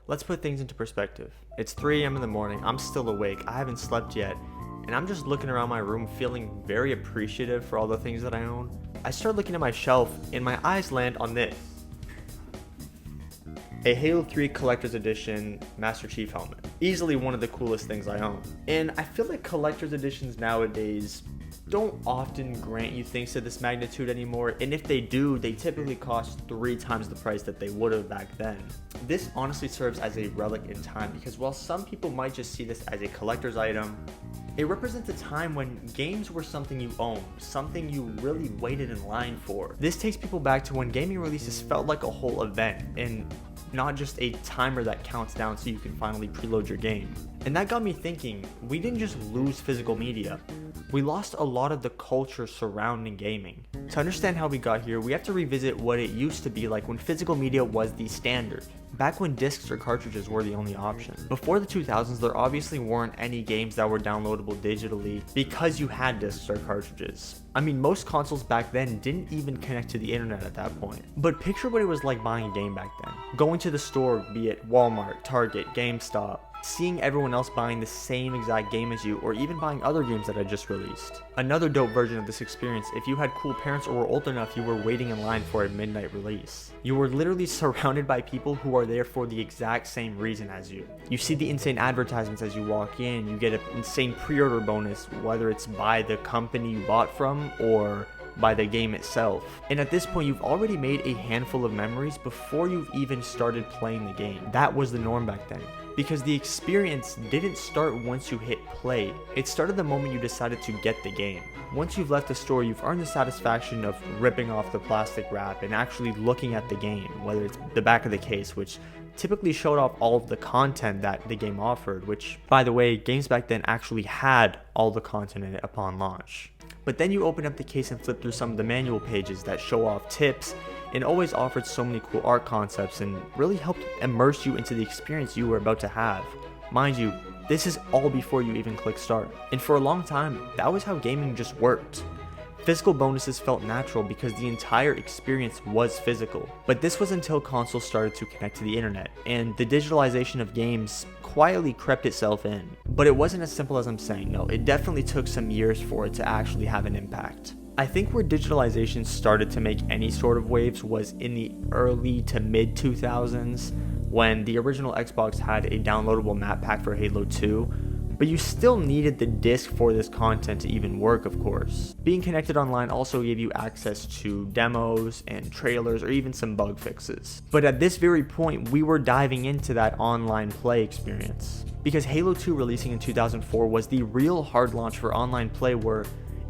Let's put things into perspective. It's 3 a.m. in the morning, I'm still awake, I haven't slept yet, and I'm just looking around my room feeling very appreciative for all the things that I own. I start looking at my shelf and my eyes land on this. A Halo 3 Collector's Edition Master Chief helmet. Easily one of the coolest things I own. And I feel like collector's editions nowadays don't often grant you things of this magnitude anymore, and if they do, they typically cost 3 times the price that they would have back then. This honestly serves as a relic in time because while some people might just see this as a collector's item, it represents a time when games were something you owned, something you really waited in line for. This takes people back to when gaming releases felt like a whole event and not just a timer that counts down so you can finally preload your game. And that got me thinking, we didn't just lose physical media, we lost a lot of the culture surrounding gaming. To understand how we got here, we have to revisit what it used to be like when physical media was the standard. Back when discs or cartridges were the only option. Before the 2000s, there obviously weren't any games that were downloadable digitally because you had discs or cartridges. I mean, most consoles back then didn't even connect to the internet at that point. But picture what it was like buying a game back then. Going to the store, be it Walmart, Target, GameStop, seeing everyone else buying the same exact game as you, or even buying other games that had just released. Another dope version of this experience, if you had cool parents or were old enough, you were waiting in line for a midnight release. You were literally surrounded by people who are there for the exact same reason as you. You see the insane advertisements as you walk in, you get an insane pre-order bonus, whether it's by the company you bought from or by the game itself. And at this point, you've already made a handful of memories before you've even started playing the game. That was the norm back then. Because the experience didn't start once you hit play, it started the moment you decided to get the game. Once you've left the store, you've earned the satisfaction of ripping off the plastic wrap and actually looking at the game, whether it's the back of the case, which typically showed off all of the content that the game offered, which, by the way, games back then actually had all the content in it upon launch. But then you open up the case and flip through some of the manual pages that show off tips and always offered so many cool art concepts and really helped immerse you into the experience you were about to have. Mind you, this is all before you even click start. And for a long time, that was how gaming just worked. Physical bonuses felt natural because the entire experience was physical. But this was until consoles started to connect to the internet, and the digitalization of games quietly crept itself in. But it wasn't as simple as I'm saying, no, it definitely took some years for it to actually have an impact. I think where digitalization started to make any sort of waves was in the early to mid 2000s, when the original Xbox had a downloadable map pack for Halo 2, but you still needed the disc for this content to even work, of course. Being connected online also gave you access to demos and trailers or even some bug fixes. But at this very point, we were diving into that online play experience. Because Halo 2 releasing in 2004 was the real hard launch for online play where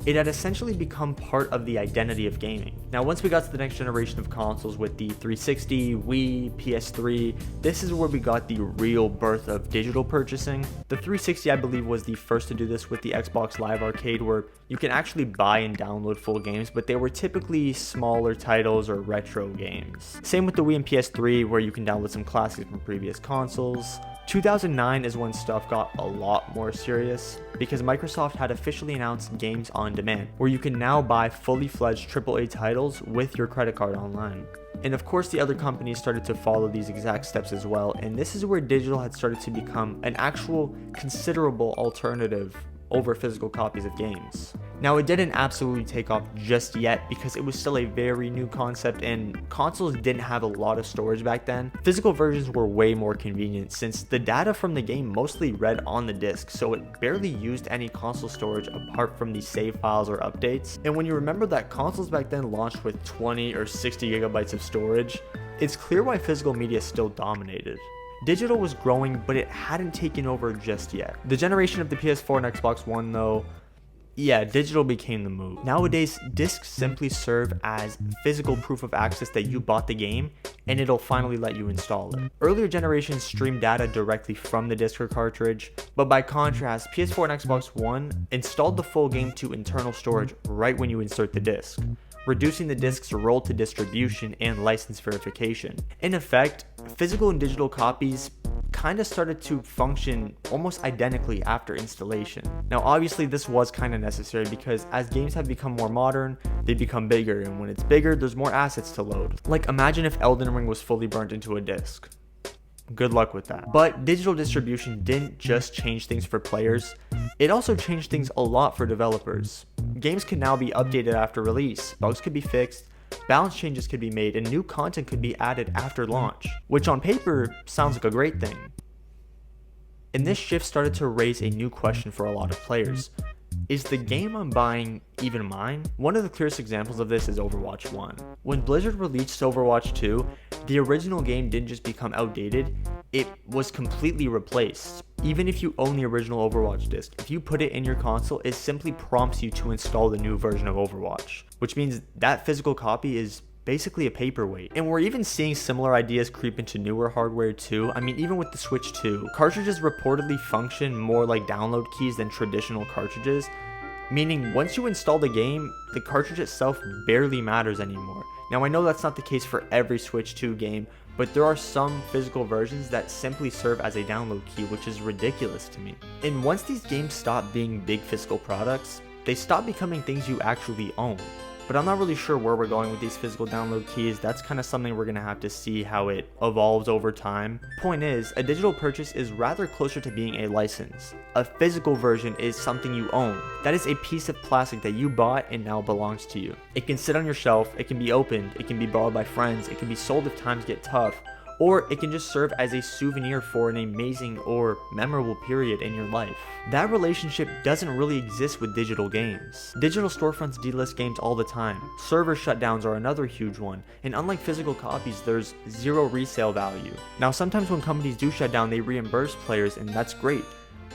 it had essentially become part of the identity of gaming. Now, once we got to the next generation of consoles with the 360, Wii, PS3, this is where we got the real birth of digital purchasing. The 360, I believe, was the first to do this with the Xbox Live Arcade, where you can actually buy and download full games, but they were typically smaller titles or retro games. Same with the Wii and PS3, where you can download some classics from previous consoles. 2009 is when stuff got a lot more serious because Microsoft had officially announced Games on Demand, where you can now buy fully fledged AAA titles with your credit card online. And of course, the other companies started to follow these exact steps as well, and this is where digital had started to become an actual considerable alternative over physical copies of games. Now, it didn't absolutely take off just yet because it was still a very new concept and consoles didn't have a lot of storage back then. Physical versions were way more convenient since the data from the game mostly read on the disc, so it barely used any console storage apart from the save files or updates. And when you remember that consoles back then launched with 20 or 60 gigabytes of storage, it's clear why physical media still dominated. Digital was growing, but it hadn't taken over just yet. The generation of the PS4 and Xbox One though, yeah, digital became the move. Nowadays, discs simply serve as physical proof of access that you bought the game, and it'll finally let you install it. Earlier generations streamed data directly from the disc or cartridge, but by contrast, PS4 and Xbox One installed the full game to internal storage right when you insert the disc, reducing the disc's role to distribution and license verification. In effect, physical and digital copies kind of started to function almost identically after installation. Now obviously this was kind of necessary because as games have become more modern, they become bigger, and when it's bigger, there's more assets to load. Like imagine if Elden Ring was fully burnt into a disc. Good luck with that. But digital distribution didn't just change things for players, it also changed things a lot for developers. Games can now be updated after release, bugs could be fixed, balance changes could be made, and new content could be added after launch, which on paper sounds like a great thing. And this shift started to raise a new question for a lot of players. Is the game I'm buying even mine? One of the clearest examples of this is Overwatch 1. When Blizzard released Overwatch 2, the original game didn't just become outdated, it was completely replaced. Even if you own the original Overwatch disc, if you put it in your console, it simply prompts you to install the new version of Overwatch, which means that physical copy is basically a paperweight. And we're even seeing similar ideas creep into newer hardware too. I mean, even with the Switch 2, cartridges reportedly function more like download keys than traditional cartridges, meaning once you install the game, the cartridge itself barely matters anymore. Now I know that's not the case for every Switch 2 game, but there are some physical versions that simply serve as a download key, which is ridiculous to me. And once these games stop being big physical products, they stop becoming things you actually own. But I'm not really sure where we're going with these physical download keys. That's kind of something we're going to have to see how it evolves over time. Point is, a digital purchase is rather closer to being a license. A physical version is something you own. That is a piece of plastic that you bought and now belongs to you. It can sit on your shelf, it can be opened, it can be borrowed by friends, it can be sold if times get tough, or it can just serve as a souvenir for an amazing or memorable period in your life. That relationship doesn't really exist with digital games. Digital storefronts delist games all the time. Server shutdowns are another huge one, and unlike physical copies, there's zero resale value. Now sometimes when companies do shut down, they reimburse players, and that's great.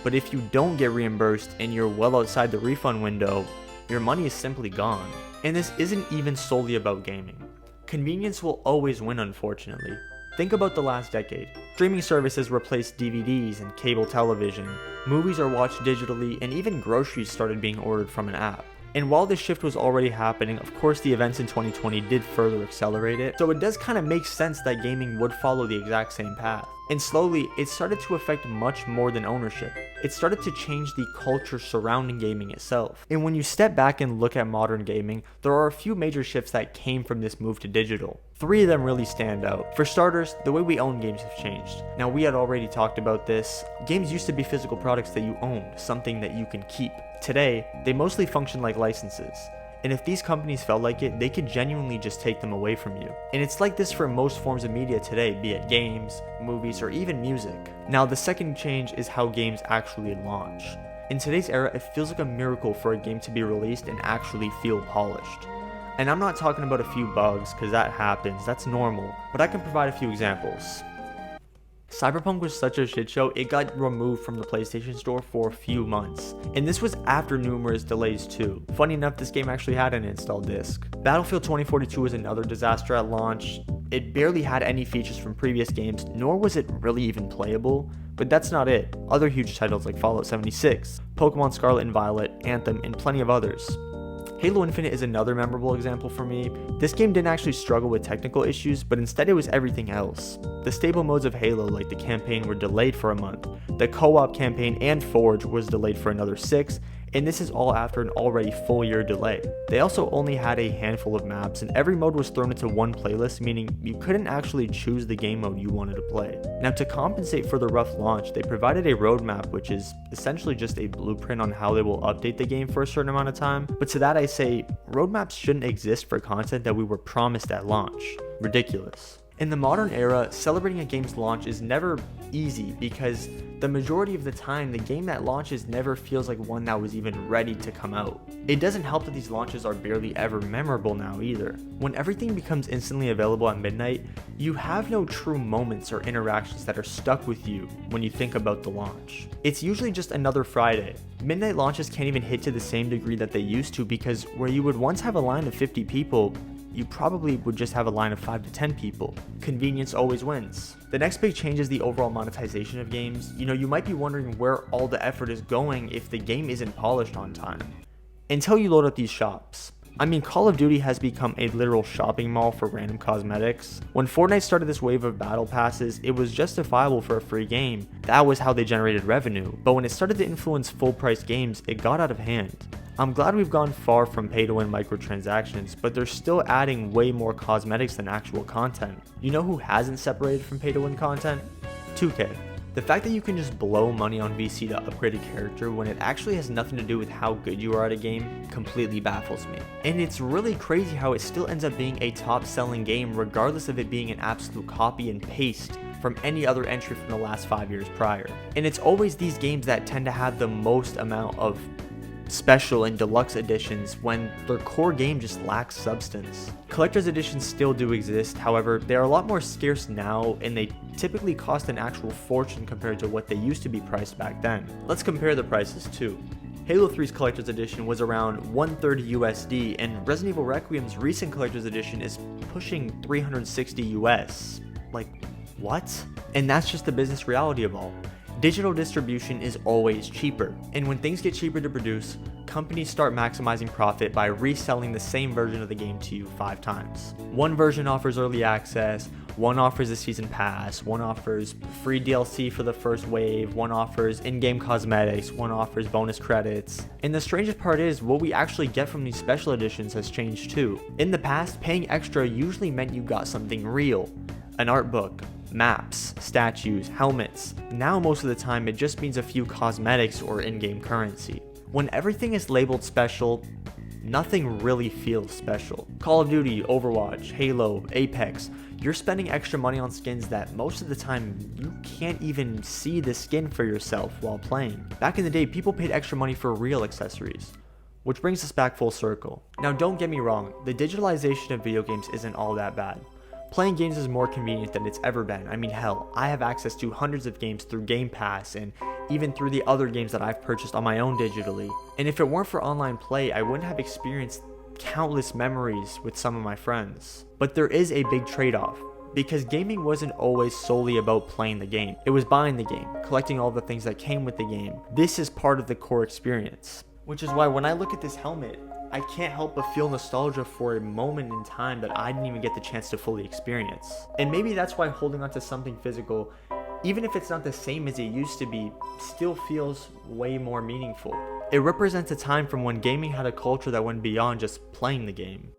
But if you don't get reimbursed and you're well outside the refund window, your money is simply gone. And this isn't even solely about gaming. Convenience will always win, unfortunately. Think about the last decade. Streaming services replaced DVDs and cable television, movies are watched digitally, and even groceries started being ordered from an app. And while this shift was already happening, of course the events in 2020 did further accelerate it, so it does kind of make sense that gaming would follow the exact same path. And slowly, it started to affect much more than ownership. It started to change the culture surrounding gaming itself. And when you step back and look at modern gaming, there are a few major shifts that came from this move to digital. 3 of them really stand out. For starters, the way we own games have changed. Now, we had already talked about this. Games used to be physical products that you owned, something that you can keep. Today, they mostly function like licenses. And if these companies felt like it, they could genuinely just take them away from you. And it's like this for most forms of media today, be it games, movies, or even music. Now, the second change is how games actually launch. In today's era, it feels like a miracle for a game to be released and actually feel polished. And I'm not talking about a few bugs, because that happens, that's normal, but I can provide a few examples. Cyberpunk was such a shit show, it got removed from the PlayStation Store for a few months. And this was after numerous delays too. Funny enough, this game actually had an install disc. Battlefield 2042 was another disaster at launch. It barely had any features from previous games, nor was it really even playable. But that's not it. Other huge titles like Fallout 76, Pokemon Scarlet and Violet, Anthem, and plenty of others. Halo Infinite is another memorable example for me. This game didn't actually struggle with technical issues, but instead it was everything else. The stable modes of Halo, like the campaign, were delayed for a month. The co-op campaign and Forge was delayed for another 6, and this is all after an already full year delay. They also only had a handful of maps, and every mode was thrown into one playlist, meaning you couldn't actually choose the game mode you wanted to play. Now, to compensate for the rough launch, they provided a roadmap, which is essentially just a blueprint on how they will update the game for a certain amount of time. But to that I say, roadmaps shouldn't exist for content that we were promised at launch. Ridiculous. In the modern era, celebrating a game's launch is never easy because the majority of the time, the game that launches never feels like one that was even ready to come out. It doesn't help that these launches are barely ever memorable now either. When everything becomes instantly available at midnight, you have no true moments or interactions that are stuck with you when you think about the launch. It's usually just another Friday. Midnight launches can't even hit to the same degree that they used to because where you would once have a line of 50 people, you probably would just have a line of 5 to 10 people. Convenience always wins. The next big change is the overall monetization of games. You might be wondering where all the effort is going if the game isn't polished on time. Until you load up these shops. I mean, Call of Duty has become a literal shopping mall for random cosmetics. When Fortnite started this wave of battle passes, it was justifiable for a free game. That was how they generated revenue. But when it started to influence full-price games, it got out of hand. I'm glad we've gone far from pay-to-win microtransactions, but they're still adding way more cosmetics than actual content. You know who hasn't separated from pay-to-win content? 2K. The fact that you can just blow money on VC to upgrade a character when it actually has nothing to do with how good you are at a game completely baffles me. And it's really crazy how it still ends up being a top selling game regardless of it being an absolute copy and paste from any other entry from the last 5 years prior. And it's always these games that tend to have the most amount of special and deluxe editions when their core game just lacks substance. Collector's editions still do exist, however, they are a lot more scarce now and they typically cost an actual fortune compared to what they used to be priced back then. Let's compare the prices too. Halo 3's Collector's Edition was around $130 USD and Resident Evil Requiem's recent Collector's Edition is pushing $360 US. Like, what? And that's just the business reality of all. Digital distribution is always cheaper, and when things get cheaper to produce, companies start maximizing profit by reselling the same version of the game to you 5 times. One version offers early access, one offers a season pass, one offers free DLC for the first wave, one offers in-game cosmetics, one offers bonus credits. And the strangest part is, what we actually get from these special editions has changed too. In the past, paying extra usually meant you got something real, an art book, maps, statues, helmets. Now most of the time it just means a few cosmetics or in-game currency. When everything is labeled special, nothing really feels special. Call of Duty, Overwatch, Halo, Apex, you're spending extra money on skins that most of the time you can't even see the skin for yourself while playing. Back in the day, people paid extra money for real accessories. Which brings us back full circle. Now don't get me wrong, the digitalization of video games isn't all that bad. Playing games is more convenient than it's ever been. I mean, hell, I have access to hundreds of games through Game Pass and even through the other games that I've purchased on my own digitally. And if it weren't for online play, I wouldn't have experienced countless memories with some of my friends. But there is a big trade-off, because gaming wasn't always solely about playing the game. It was buying the game, collecting all the things that came with the game. This is part of the core experience. Which is why when I look at this helmet, I can't help but feel nostalgia for a moment in time that I didn't even get the chance to fully experience. And maybe that's why holding on to something physical, even if it's not the same as it used to be, still feels way more meaningful. It represents a time from when gaming had a culture that went beyond just playing the game.